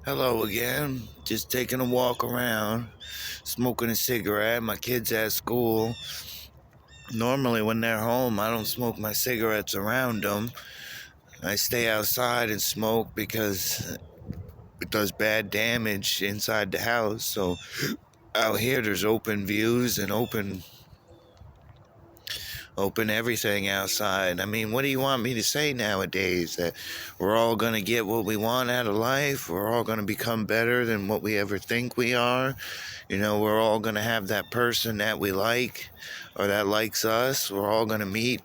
Hello again. Just taking a walk around, smoking a cigarette. My kids at school. Normally, when they're home, I don't smoke my cigarettes around them. I stay outside and smoke because it does bad damage inside the house. So out here, there's open views and open everything outside. I mean, what do you want me to say nowadays? That we're all going to get what we want out of life? We're all going to become better than what we ever think we are? You know, we're all going to have that person that we like or that likes us. We're all going to meet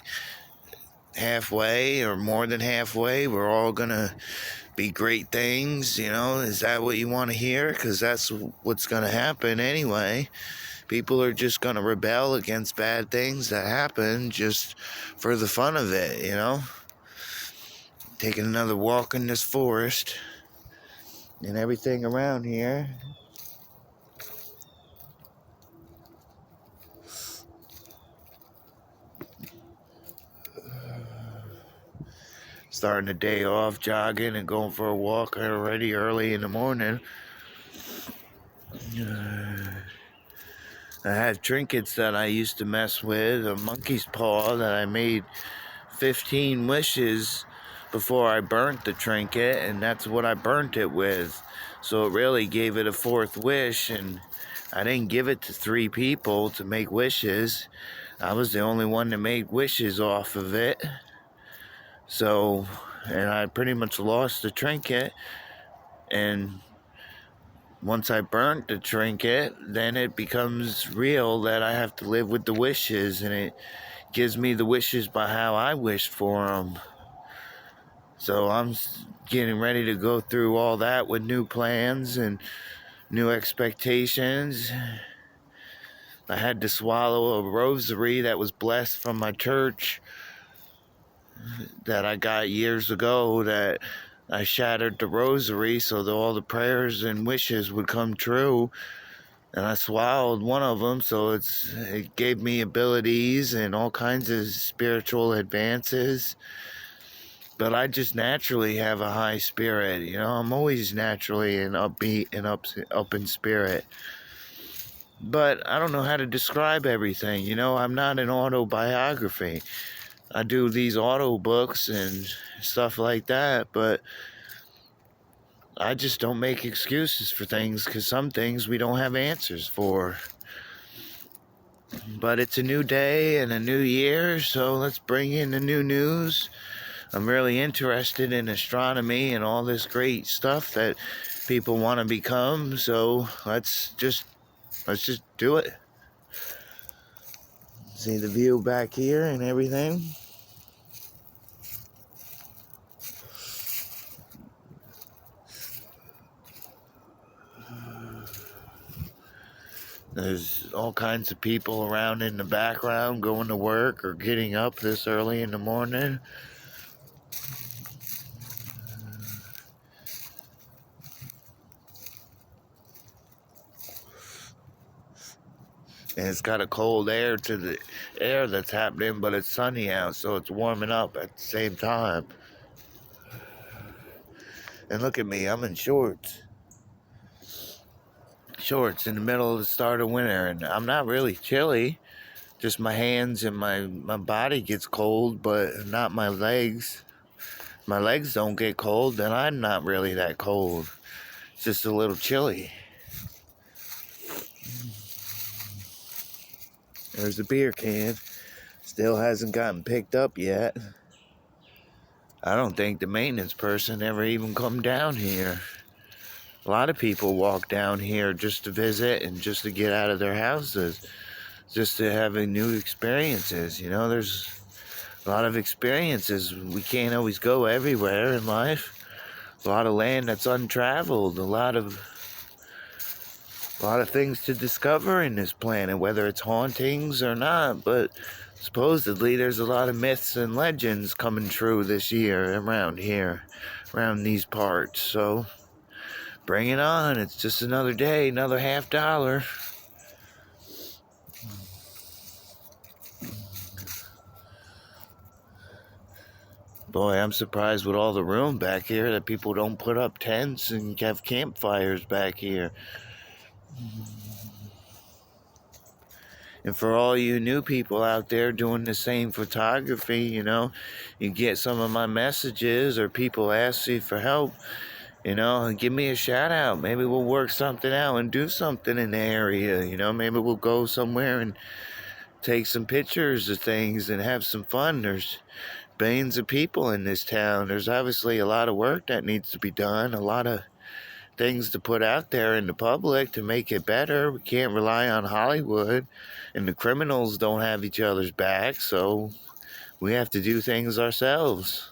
halfway or more than halfway. We're all going to be great things. You know, is that what you want to hear? Because that's what's going to happen anyway. People are just going to rebel against bad things that happen just for the fun of it, you know? Taking another walk in this forest and everything around here. Starting the day off jogging and going for a walk already early in the morning. I had trinkets that I used to mess with, a monkey's paw that I made 15 wishes before I burnt the trinket, and that's what I burnt it with. So it really gave it a fourth wish, and I didn't give it to 3 people to make wishes. I was the only one to make wishes off of it. So, and I pretty much lost the trinket, and once I burnt the trinket, then it becomes real that I have to live with the wishes, and it gives me the wishes by how I wished for them. So I'm getting ready to go through all that with new plans and new expectations. I had to swallow a rosary that was blessed from my church that I got years ago, that I shattered the rosary so that all the prayers and wishes would come true. And I swallowed one of them, so it gave me abilities and all kinds of spiritual advances. But I just naturally have a high spirit, you know. I'm always naturally and upbeat and up in spirit. But I don't know how to describe everything, you know. I'm not an autobiography. I do these audiobooks and stuff like that, but I just don't make excuses for things, because some things we don't have answers for. But it's a new day and a new year, so let's bring in the new news. I'm really interested in astronomy and all this great stuff that people want to become, so let's just do it. See the view back here and everything. There's all kinds of people around in the background going to work or getting up this early in the morning. And it's got a cold air to the air that's happening, but it's sunny out, so it's warming up at the same time. And look at me, I'm in shorts. Shorts in the middle of the start of winter, and I'm not really chilly. Just my hands and my body gets cold, but not my legs. My legs don't get cold, and I'm not really that cold. It's just a little chilly. There's a beer can. Still hasn't gotten picked up yet. I don't think the maintenance person ever even come down here. A lot of people walk down here just to visit and just to get out of their houses, just to have new experiences. You know, there's a lot of experiences. We can't always go everywhere in life. A lot of land that's untraveled, a lot of things to discover in this planet, whether it's hauntings or not. But supposedly there's a lot of myths and legends coming true this year around here, around these parts. So bring it on. It's just another day, another $50. Boy, I'm surprised with all the room back here that people don't put up tents and have campfires back here. And for all you new people out there doing the same photography, you get some of my messages or people ask you for help, and give me a shout out. Maybe we'll work something out and do something in the area, maybe we'll go somewhere and take some pictures of things and have some fun. There's billions of people in this town. There's obviously a lot of work that needs to be done, a lot of things to put out there in the public to make it better. We can't rely on Hollywood, and the criminals don't have each other's back, so we have to do things ourselves.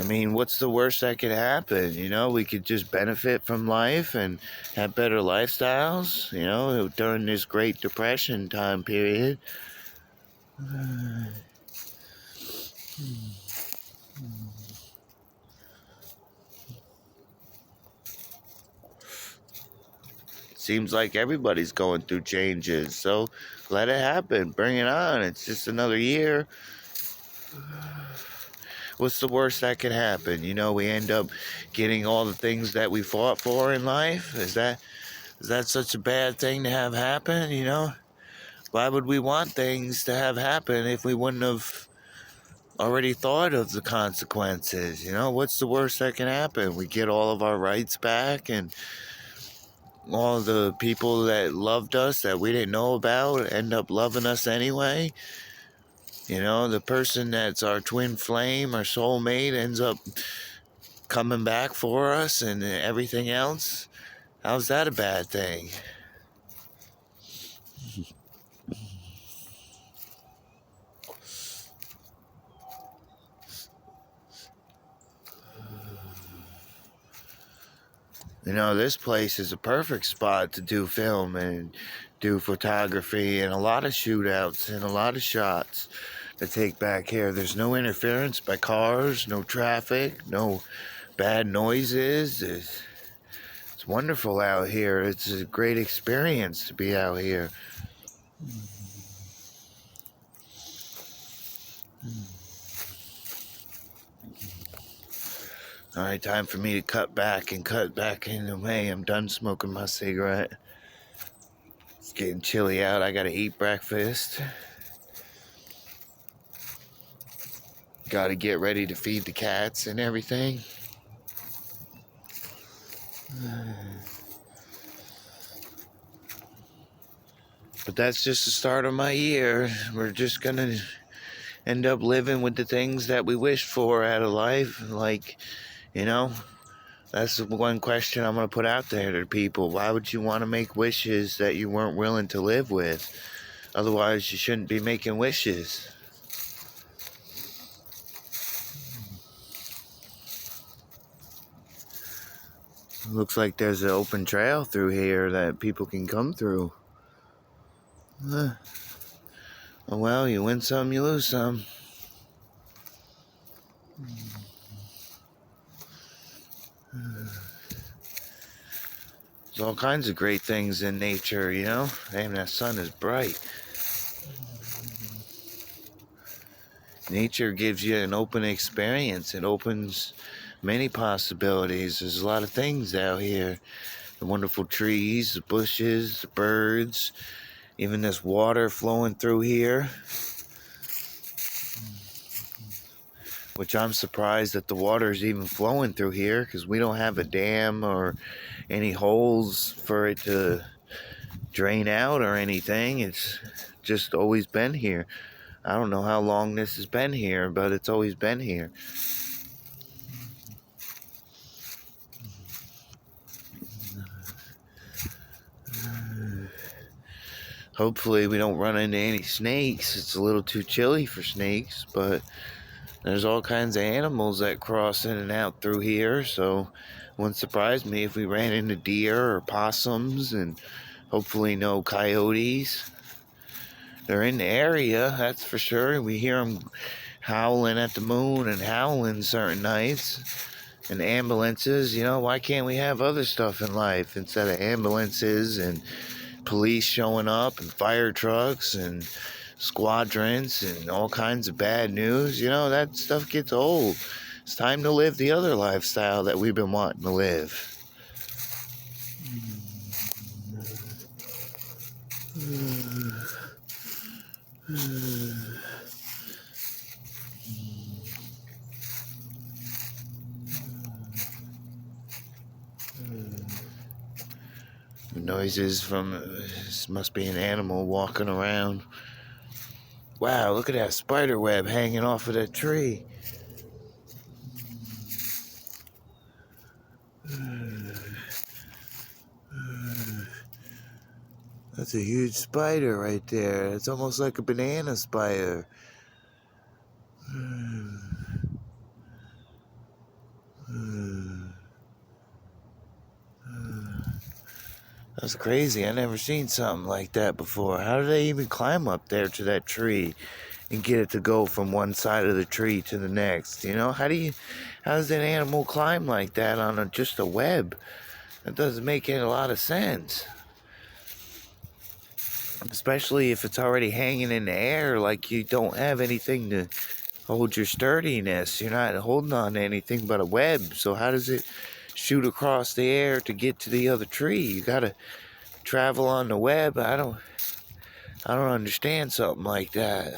I mean, what's the worst that could happen? We could just benefit from life and have better lifestyles, during this Great Depression time period. Seems like everybody's going through changes, so let it happen. Bring it on. It's just another year. What's the worst that could happen? We end up getting all the things that we fought for in life. Is that such a bad thing to have happen? Why would we want things to have happen if we wouldn't have already thought of the consequences? What's the worst that can happen? We get all of our rights back, and all the people that loved us that we didn't know about end up loving us anyway. The person that's our twin flame, our soulmate, ends up coming back for us and everything else. How's that a bad thing? This place is a perfect spot to do film and do photography and a lot of shootouts and a lot of shots to take back here. There's no interference by cars, no traffic, no bad noises. It's wonderful out here. It's a great experience to be out here. All right, time for me to cut back in the way. I'm done smoking my cigarette. It's getting chilly out. I gotta eat breakfast. Gotta get ready to feed the cats and everything. But that's just the start of my year. We're just gonna end up living with the things that we wished for out of life. Like, that's the one question I'm going to put out there to people. Why would you want to make wishes that you weren't willing to live with? Otherwise, you shouldn't be making wishes. Looks like there's an open trail through here that people can come through. Oh, well, you win some, you lose some. There's all kinds of great things in nature, And that sun is bright. Nature gives you an open experience. It opens many possibilities. There's a lot of things out here. The wonderful trees, the bushes, the birds, even this water flowing through here. Which I'm surprised that the water is even flowing through here, because we don't have a dam or any holes for it to drain out or anything. It's just always been here. I don't know how long this has been here, but it's always been here. Hopefully we don't run into any snakes. It's a little too chilly for snakes, but there's all kinds of animals that cross in and out through here, so it wouldn't surprise me if we ran into deer or possums, and hopefully no coyotes. They're in the area, that's for sure. We hear them howling at the moon and howling certain nights. And ambulances, why can't we have other stuff in life instead of ambulances and police showing up and fire trucks and squadrons and all kinds of bad news. That stuff gets old. It's time to live the other lifestyle that we've been wanting to live. The noises from this must be an animal walking around. Wow, look at that spider web hanging off of that tree. That's a huge spider right there. It's almost like a banana spider. That's crazy. I never seen something like that before. How do they even climb up there to that tree and get it to go from one side of the tree to the next? How does an animal climb like that on just a web? That doesn't make a lot of sense. Especially if it's already hanging in the air, like you don't have anything to hold your sturdiness. You're not holding on to anything but a web. So how does it shoot across the air to get to the other tree? You gotta travel on the web. I don't understand something like that.